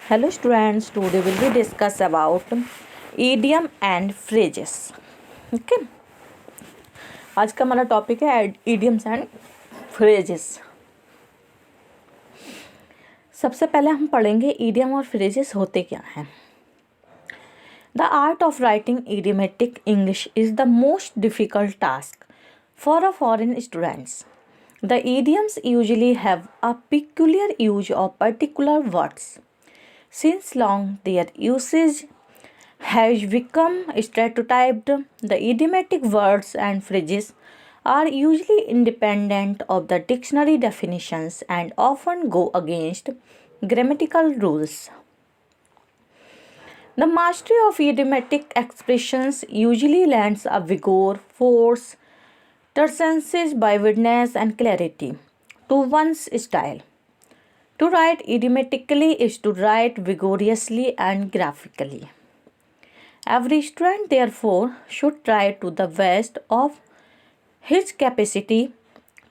Hello students, today will be discuss about idiom and phrases. Okay, आज का हमारा topic है idioms and phrases. सबसे पहले हम पढ़ेंगे idiom और phrases होते क्या हैं. The art of writing idiomatic English is the most difficult task for a foreign students. The idioms usually have a peculiar use of particular words. Since long their usage has become stereotyped, the idiomatic words and phrases are usually independent of the dictionary definitions and often go against grammatical rules. The mastery of idiomatic expressions usually lends a vigor, force, tersences, vividness, and clarity to one's style. To write idiomatically is to write vigorously and graphically. Every student, therefore, should try to the best of his capacity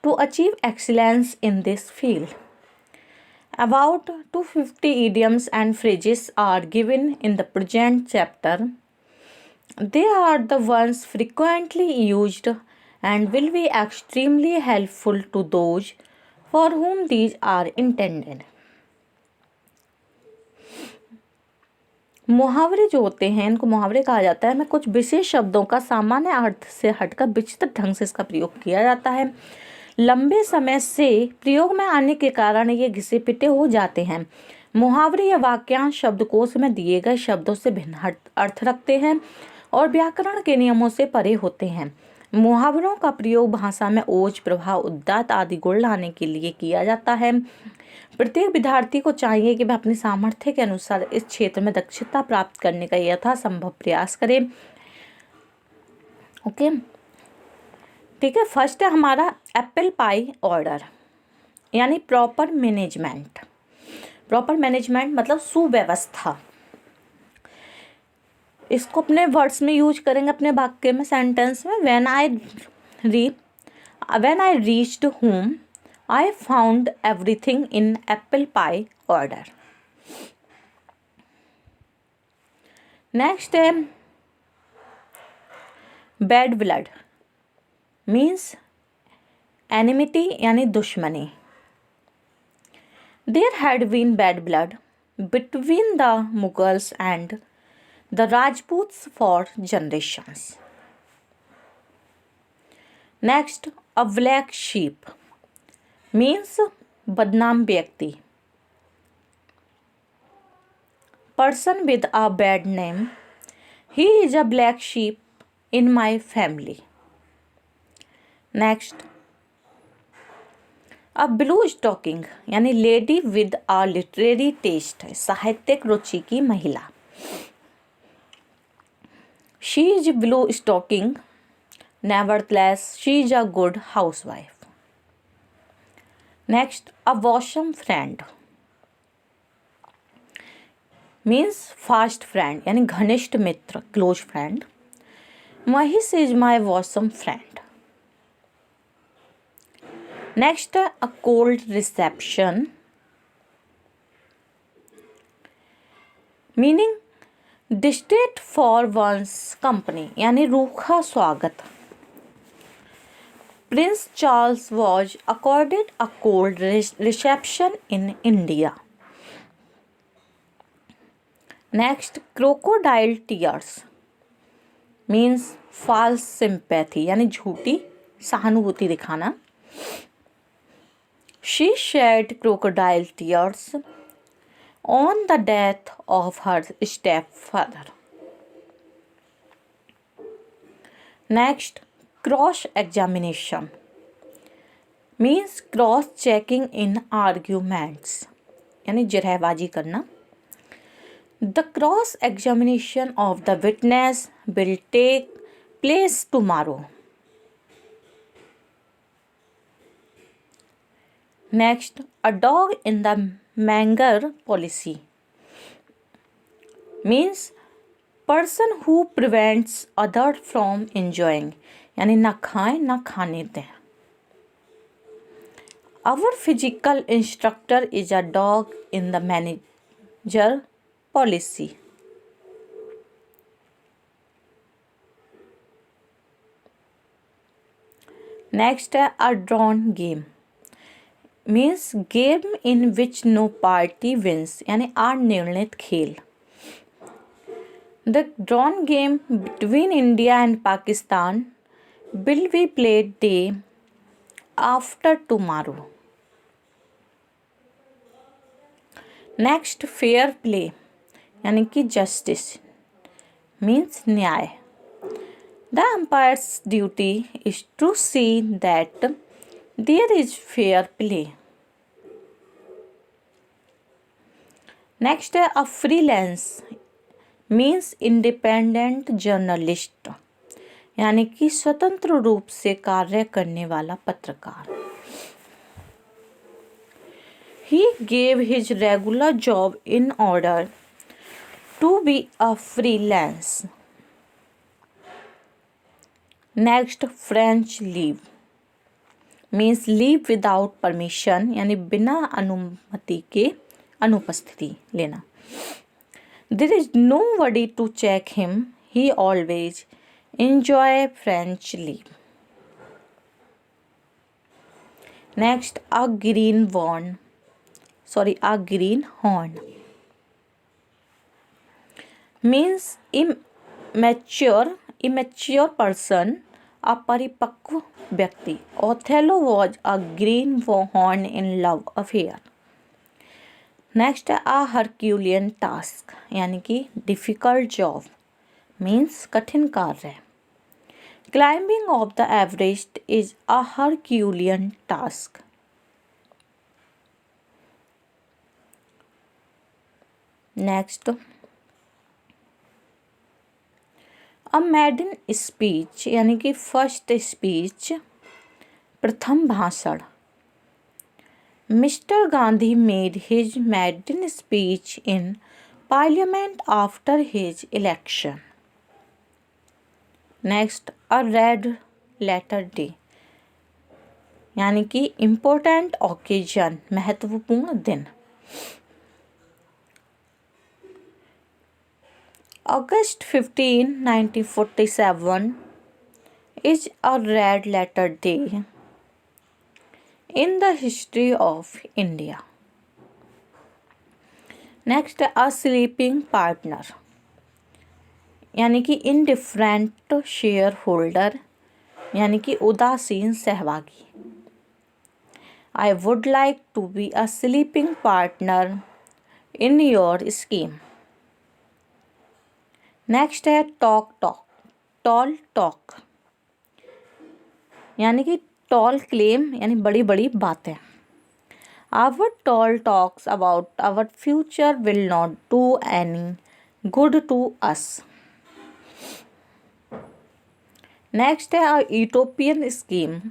to achieve excellence in this field. About 250 idioms and phrases are given in the present chapter. They are the ones frequently used and will be extremely helpful to those for whom these are intended. मुहावरे जो होते हैं इनको मुहावरे कहा जाता है। मैं कुछ विशेष शब्दों का सामान्य अर्थ से हटकर विचित्र ढंग से इसका प्रयोग किया जाता है। लंबे समय से प्रयोग में आने के कारण ये घिसे पिटे हो जाते हैं। मुहावरे या वाक्यांश शब्दकोश में दिए गए शब्दों से भिन्न अर्थ रखते हैं और व्याकरण के नियमों से परे होते हैं। मुहावरों का प्रयोग भाषा में ओज, प्रभाव, उदात्त आदि गुण लाने के लिए किया जाता है। प्रत्येक विद्यार्थी को चाहिए कि वह अपनी सामर्थ्य के अनुसार इस क्षेत्र में दक्षता प्राप्त करने का यथासंभव प्रयास करे। ओके, ठीक है। फर्स्ट है हमारा एप्पल पाई ऑर्डर यानी प्रॉपर मैनेजमेंट। प्रॉपर मैनेजमेंट मतलब सुव्यवस्था। इसको अपने वर्ड्स में यूज करेंगे, अपने वाक्य में, सेंटेंस में। When I reached home I found everything in apple pie order. Next है bad blood means enmity यानी दुश्मनी. There had been bad blood between the Mughals and the Rajputs for generations. Next, a black sheep means बदनाम व्यक्ति. Person with a bad name. He is a black sheep in my family. Next, a blue stocking यानी lady with a literary taste, साहित्यिक रुचि की महिला. She is blue stocking, nevertheless she is a good housewife. Next, a bosom friend means fast friend यानी घनिष्ठ मित्र, close friend. Mahesh is my bosom friend. Next, a cold reception meaning distaste for one's company यानी रूखा स्वागत. Prince Charles was accorded a cold reception in India. Next, crocodile tears means false sympathy यानी झूठी सहानुभूति दिखाना. She shed crocodile tears on the death of her stepfather. Next, cross examination means cross checking in arguments यानी जरहबाजी करना. The cross examination of the witness will take place tomorrow. Next, a dog in the manger policy means person who prevents others from enjoying यानी ना खाएं ना खाने दें. Our physical instructor is a dog in the jar policy. Next है a drawn game. Means game in which no party wins, यानी अनिर्णित खेल. The drawn game between India and Pakistan will be played day after tomorrow. Next fair play, यानी कि justice means न्याय. The umpire's duty is to see that there is fair play. Next है a freelance means independent journalist, यानी कि स्वतंत्र रूप से कार्य करने वाला पत्रकार. He gave his regular job in order to be a freelance. Next French leave means leave without permission, यानी बिना अनुमति के अनुपस्थिति लेना. There is nobody to check him. He always enjoy French leave. Next a greenhorn means immature person, अपरिपक्व व्यक्ति. Othello was a greenhorn in love affair. Next a Herculean task, यानी कि difficult job means कठिन कार्य. Climbing of the Everest is a Herculean task. Next a maiden speech, यानी कि first speech, प्रथम भाषण. Mr. Gandhi made his maiden speech in Parliament after his election. Next a red letter day, यानी कि important occasion, महत्वपूर्ण दिन. August 15, 1947 is a red letter day in the history of India. Next a sleeping partner, यानी कि indifferent shareholder, यानी कि उदासीन सहभागी. I would like to be a sleeping partner in your scheme. Next है tall talk, यानी कि tall claim, यानी बड़ी बड़ी बातें. Our tall talks about our future will not do any good to us. Next है utopian scheme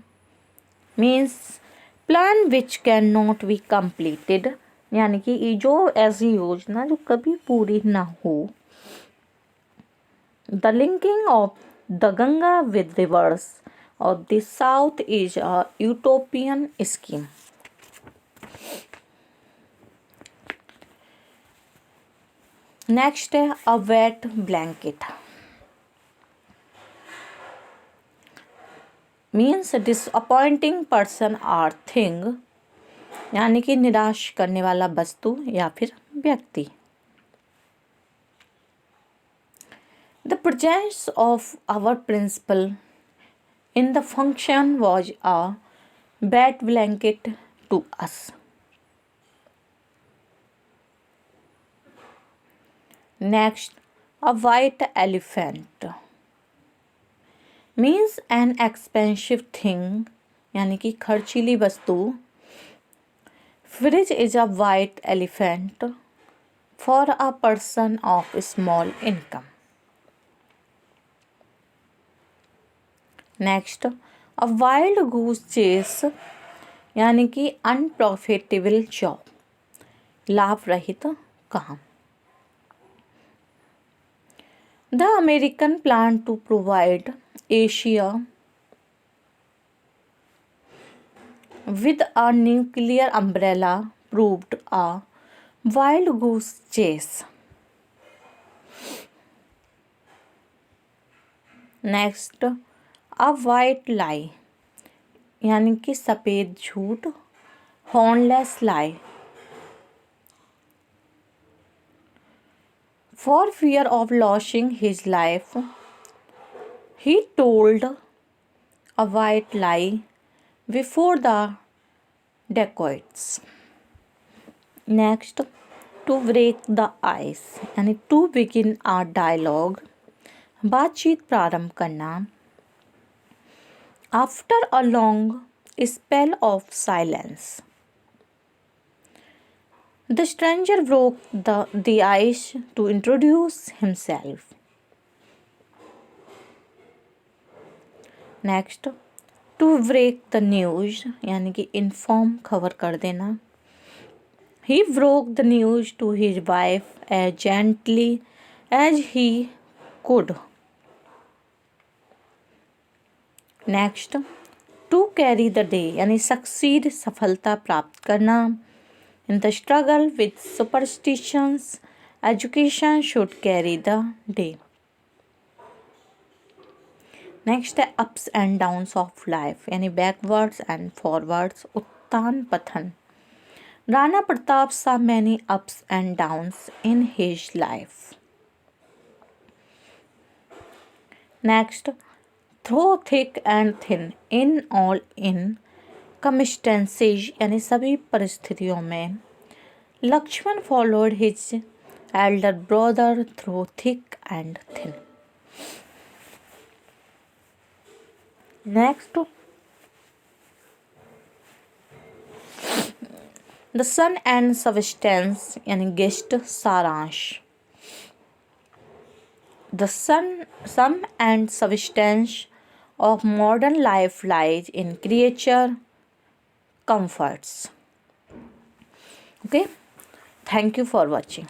means plan which can not be completed, यानी कि जो ऐसी योजना जो कभी पूरी ना हो. The linking of the Ganga with rivers of the south is a utopian scheme. Next है a wet blanket means disappointing person or thing, यानी कि निराश करने वाला वस्तु या फिर व्यक्ति. The presence of our principal in the function was a wet blanket to us. Next, a white elephant means an expensive thing, यानी कि खर्चीली वस्तु. Fridge is a white elephant for a person of small income. Next a wild goose chase, यानी कि unprofitable job, लाभ रहित काम. The American plan to provide Asia with a nuclear umbrella proved a Wild goose chase. Next a white lie यानी कि सफ़ेद झूठ, harmless lie. For fear of losing his life, he told a white lie before the dacoits. Next, to break the ice यानी to begin a dialogue, बातचीत प्रारंभ करना. After a long spell of silence, the stranger broke the ice to introduce himself. Next to break the news यानी कि inform खबर कर देना. He broke the news to his wife as gently as he could. Next to carry the day यानी succeed सफलता प्राप्त करना. In the struggle with superstitions education should carry the day. Next है ups and downs of life यानी backwards and forwards, उत्थान पतन. Rana Pratap saw many ups and downs in his life. Next, through thick and thin, in all circumstances यानी सभी परिस्थितियों में. Lakshman followed his elder brother through thick and thin. Next, the sum and substance यानी guest सारांश. The sum and substance of modern life lies in creature comforts. Okay, thank you for watching.